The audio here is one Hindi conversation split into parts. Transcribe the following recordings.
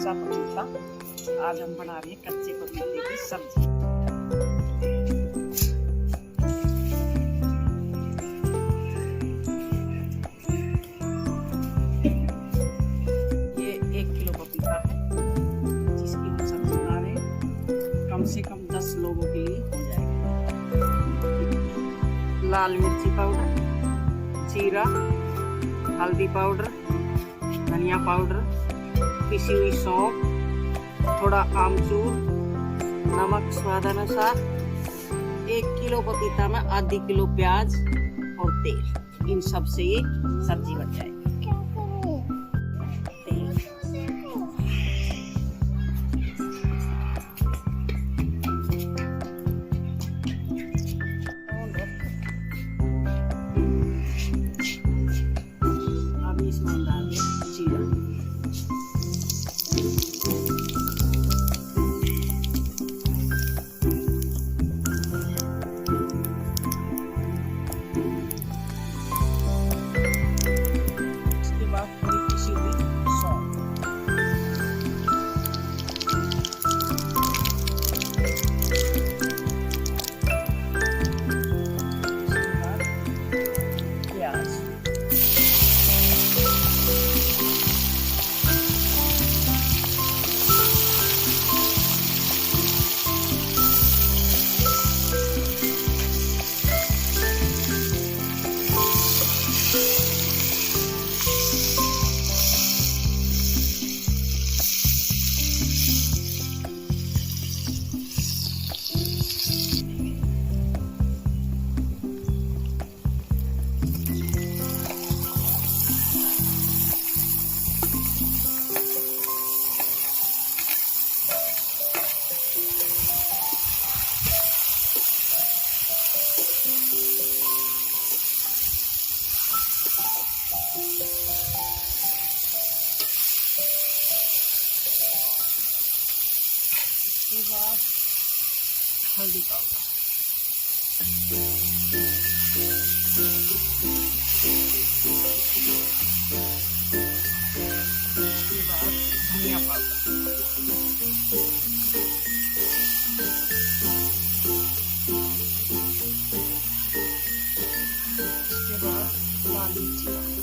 कच्चा पपीता। आज हम बना रहे हैं कच्चे पपीते की सब्जी। ये 1 किलो पपीता है जिसकी हम सब्जी बना रहे हैं। कम से कम 10 लोगों के लिए हो जाएगा। लाल मिर्ची पाउडर, जीरा, हल्दी पाउडर, धनिया पाउडर, पिसी हुई सौंफ, थोड़ा आमचूर, नमक स्वादानुसार, 1 किलो पपीता में आधी किलो प्याज और तेल। इन सब से ये सब्जी बन जाएगी। अभी इसमें डाल दें जीरा, उसके बाद हल्दी पाउडर, उसके बाद धनिया पाउडर, उसके बाद लाल मिर्ची पाउडर,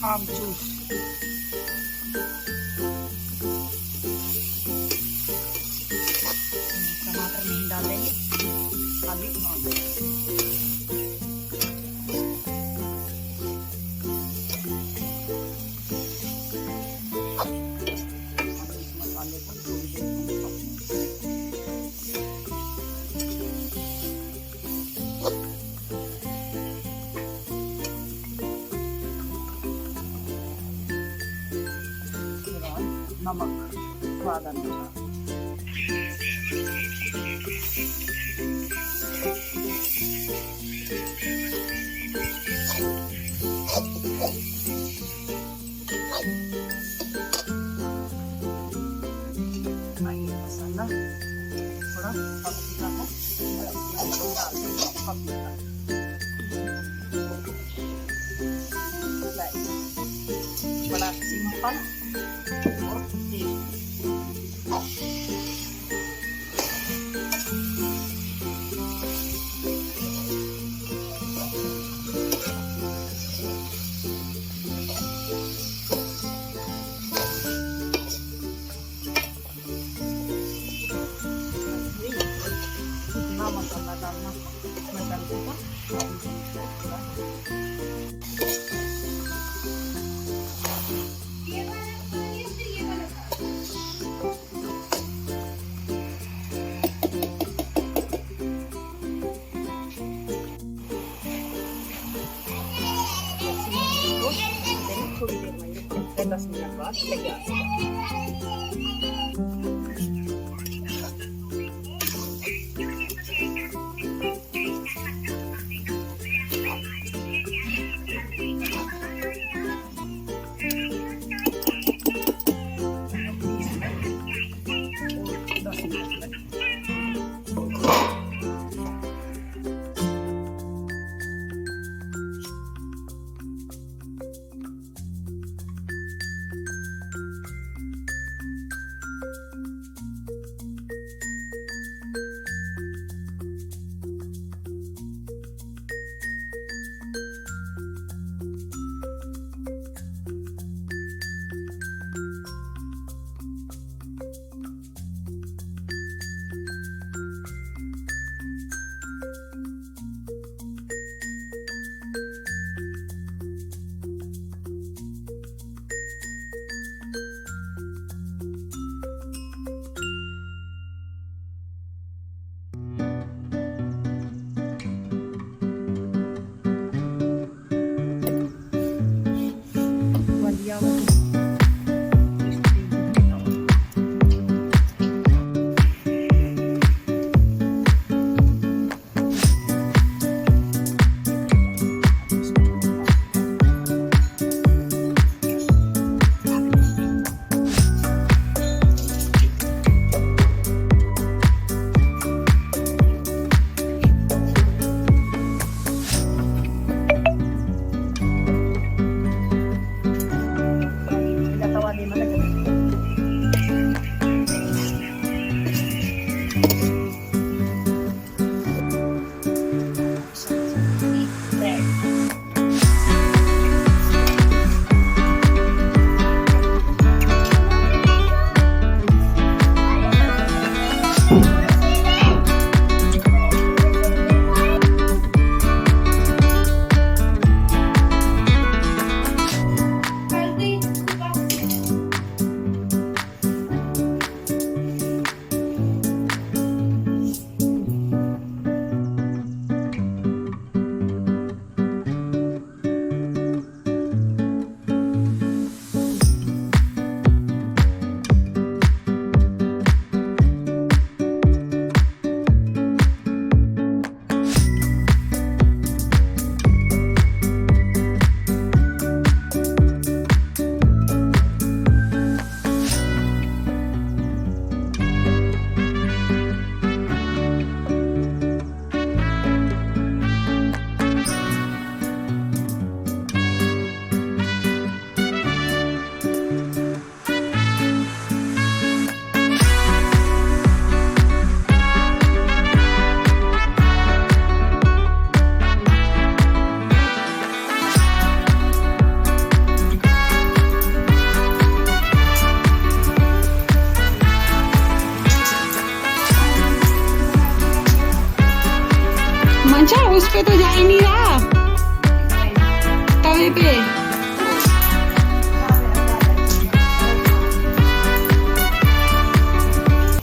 आमचूर, टमाटर नहीं डालेंगे, खाली मसाले को थोड़ी देर नमक स्वाद अनुसार, मसाला थोड़ा पपीता को बड़ा सिंपल और तेल। मसाला डालना मैं डाल दूँगा। थोड़ी देर में 10 मिनट बाद तैयार हो अच्छा उस पे तो जा ही नहीं रहा तवे पे।